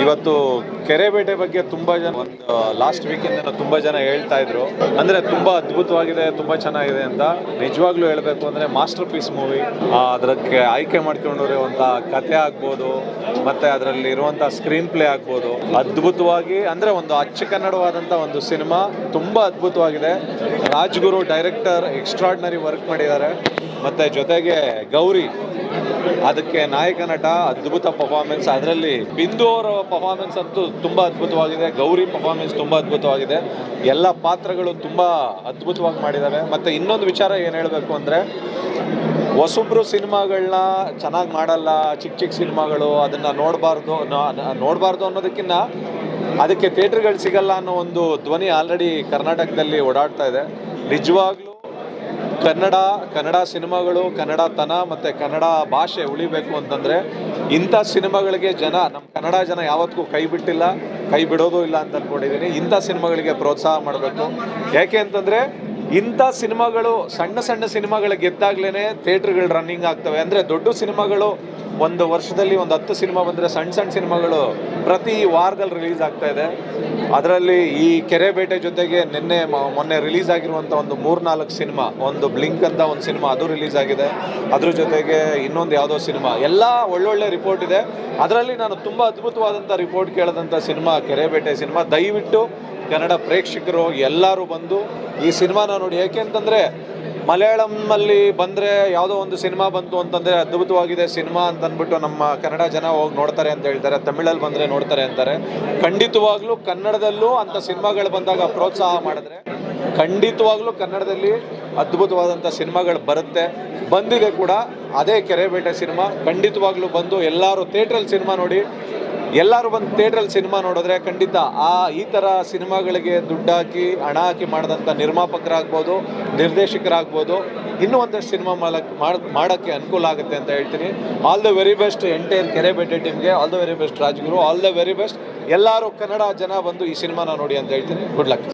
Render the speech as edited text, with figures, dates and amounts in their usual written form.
ಇವತ್ತು ಕೆರೆಬೇಟೆ ಬಗ್ಗೆ ತುಂಬಾ ಜನ ಒಂದು ಲಾಸ್ಟ್ ವೀಕಿಂದ ತುಂಬಾ ಜನ ಹೇಳ್ತಾ ಇದ್ರು, ಅಂದ್ರೆ ತುಂಬಾ ಅದ್ಭುತವಾಗಿದೆ, ತುಂಬಾ ಚೆನ್ನಾಗಿದೆ ಅಂತ. ನಿಜವಾಗ್ಲೂ ಹೇಳ್ಬೇಕು ಅಂದ್ರೆ ಮಾಸ್ಟರ್ ಪೀಸ್ ಮೂವಿ. ಅದಕ್ಕೆ ಆಯ್ಕೆ ಮಾಡ್ಕೊಂಡಿರುವಂತ ಕಥೆ ಆಗ್ಬೋದು, ಮತ್ತೆ ಅದರಲ್ಲಿ ಇರುವಂತ ಸ್ಕ್ರೀನ್ ಪ್ಲೇ ಆಗ್ಬೋದು, ಅದ್ಭುತವಾಗಿ ಅಂದ್ರೆ ಒಂದು ಅಚ್ಚ ಕನ್ನಡವಾದಂತ ಒಂದು ಸಿನಿಮಾ, ತುಂಬಾ ಅದ್ಭುತವಾಗಿದೆ. ರಾಜ್ಗುರು ಡೈರೆಕ್ಟರ್ ಎಕ್ಸ್ಟ್ರಾರ್ಡಿನರಿ ವರ್ಕ್ ಮಾಡಿದ್ದಾರೆ. ಮತ್ತೆ ಜೊತೆಗೆ ಗೌರಿ ಅದಕ್ಕೆ ನಾಯಕ ನಟ, ಅದ್ಭುತ ಪರ್ಫಾರ್ಮೆನ್ಸ್. ಅದರಲ್ಲಿ ಬಿಂದು ಅವರ ಪರ್ಫಾರ್ಮೆನ್ಸ್ ಅಂತೂ ತುಂಬಾ ಅದ್ಭುತವಾಗಿದೆ. ಗೌರಿ ಪರ್ಫಾರ್ಮೆನ್ಸ್ ತುಂಬಾ ಅದ್ಭುತವಾಗಿದೆ. ಎಲ್ಲ ಪಾತ್ರಗಳು ತುಂಬಾ ಅದ್ಭುತವಾಗಿ ಮಾಡಿದ್ದಾರೆ. ಮತ್ತೆ ಇನ್ನೊಂದು ವಿಚಾರ ಏನು ಹೇಳಬೇಕು ಅಂದ್ರೆ, ಹೊಸಬ್ರು ಸಿನಿಮಾಗಳನ್ನ ಚೆನ್ನಾಗಿ ಮಾಡಲ್ಲ, ಚಿಕ್ಕ ಸಿನಿಮಾಗಳು ಅದನ್ನ ನೋಡಬಾರ್ದು ಅನ್ನೋದಕ್ಕಿಂತ ಅದಕ್ಕೆ ಥಿಯೇಟರ್ಗಳು ಸಿಗಲ್ಲ ಅನ್ನೋ ಒಂದು ಧ್ವನಿ ಆಲ್ರೆಡಿ ಕರ್ನಾಟಕದಲ್ಲಿ ಓಡಾಡ್ತಾ ಇದೆ. ನಿಜವಾಗ್ಲೂ ಕನ್ನಡ ಸಿನಿಮಾಗಳು, ಕನ್ನಡತನ ಮತ್ತು ಕನ್ನಡ ಭಾಷೆ ಉಳಿಬೇಕು ಅಂತಂದರೆ ಇಂಥ ಸಿನಿಮಾಗಳಿಗೆ ನಮ್ಮ ಕನ್ನಡ ಜನ ಯಾವತ್ತಿಗೂ ಕೈ ಬಿಟ್ಟಿಲ್ಲ, ಕೈ ಬಿಡೋದು ಇಲ್ಲ ಅಂತ ಅಂದ್ಕೊಂಡಿದ್ದೀನಿ. ಇಂಥ ಸಿನಿಮಾಗಳಿಗೆ ಪ್ರೋತ್ಸಾಹ ಮಾಡಬೇಕು. ಯಾಕೆ ಅಂತಂದರೆ ಇಂಥ ಸಿನಿಮಾಗಳು ಸಣ್ಣ ಸಿನಿಮಾಗಳು ಗೆದ್ದಾಗ್ಲೇ ಥಿಯೇಟ್ರ್ಗಳು ರನ್ನಿಂಗ್ ಆಗ್ತವೆ. ಅಂದರೆ ದೊಡ್ಡ ಸಿನಿಮಾಗಳು ಒಂದು ವರ್ಷದಲ್ಲಿ ಒಂದು 10 ಸಿನಿಮಾ ಬಂದರೆ ಸಣ್ಣ ಸಿನಿಮಾಗಳು ಪ್ರತಿ ವಾರದಲ್ಲಿ ರಿಲೀಸ್ ಆಗ್ತಾ ಇದೆ. ಅದರಲ್ಲಿ ಈ ಕೆರೆಬೇಟೆ ಜೊತೆಗೆ ಮೊನ್ನೆ ರಿಲೀಸ್ ಆಗಿರುವಂಥ ಒಂದು 3-4 ಸಿನಿಮಾ, ಒಂದು ಬ್ಲಿಂಕ್ ಅಂತ ಒಂದು ಸಿನಿಮಾ ಅದು ರಿಲೀಸ್ ಆಗಿದೆ. ಅದ್ರ ಜೊತೆಗೆ ಇನ್ನೊಂದು ಯಾವುದೋ ಸಿನಿಮಾ, ಎಲ್ಲ ಒಳ್ಳೊಳ್ಳೆ ರಿಪೋರ್ಟ್ ಇದೆ. ಅದರಲ್ಲಿ ನಾನು ತುಂಬ ಅದ್ಭುತವಾದಂಥ ರಿಪೋರ್ಟ್ ಕೇಳಿದಂಥ ಸಿನಿಮಾ ಕೆರೆಬೇಟೆ ಸಿನಿಮಾ. ದಯವಿಟ್ಟು ಕನ್ನಡ ಪ್ರೇಕ್ಷಕರು ಎಲ್ಲರೂ ಬಂದು ಈ ಸಿನಿಮಾನ ನೋಡಿ. ಯಾಕೆ ಅಂತಂದರೆ ಮಲಯಾಳಂನಲ್ಲಿ ಬಂದರೆ ಯಾವುದೋ ಒಂದು ಸಿನಿಮಾ ಬಂತು ಅಂತಂದರೆ ಅದ್ಭುತವಾಗಿದೆ ಸಿನಿಮಾ ಅಂತ ಅಂದ್ಬಿಟ್ಟು ನಮ್ಮ ಕನ್ನಡ ಜನ ಹೋಗಿ ನೋಡ್ತಾರೆ ಅಂತ ಹೇಳ್ತಾರೆ, ತಮಿಳಲ್ಲಿ ಬಂದರೆ ನೋಡ್ತಾರೆ ಅಂತಾರೆ. ಖಂಡಿತವಾಗ್ಲೂ ಕನ್ನಡದಲ್ಲೂ ಅಂಥ ಸಿನಿಮಾಗಳು ಬಂದಾಗ ಪ್ರೋತ್ಸಾಹ ಮಾಡಿದ್ರೆ ಖಂಡಿತವಾಗ್ಲೂ ಕನ್ನಡದಲ್ಲಿ ಅದ್ಭುತವಾದಂಥ ಸಿನಿಮಾಗಳು ಬಂದಿದೆ ಕೂಡ. ಅದೇ ಕೆರೆಬೇಟೆ ಸಿನಿಮಾ. ಖಂಡಿತವಾಗ್ಲೂ ಬಂದು ಎಲ್ಲರೂ ಥಿಯೇಟ್ರಲ್ಲಿ ಸಿನಿಮಾ ನೋಡಿ. ಎಲ್ಲರೂ ಬಂದು ಥಿಯೇಟ್ರಲ್ಲಿ ಸಿನಿಮಾ ನೋಡಿದ್ರೆ ಖಂಡಿತ ಈ ಥರ ಸಿನಿಮಾಗಳಿಗೆ ದುಡ್ಡು ಹಾಕಿ ಹಣ ಹಾಕಿ ಮಾಡಿದಂಥ ನಿರ್ಮಾಪಕರಾಗ್ಬೋದು, ನಿರ್ದೇಶಕರಾಗ್ಬೋದು, ಇನ್ನೂ ಒಂದಷ್ಟು ಸಿನಿಮಾ ಮಾಡೋಕ್ಕೆ ಅನುಕೂಲ ಆಗುತ್ತೆ ಅಂತ ಹೇಳ್ತೀನಿ. All the very best entire Kerebete ಟೀಮ್ಗೆ. All the very best Rajguru. All the very best. ಎಲ್ಲರೂ ಕನ್ನಡ ಜನ ಬಂದು ಈ ಸಿನಿಮಾನ ನೋಡಿ ಅಂತ ಹೇಳ್ತೀನಿ. Good luck.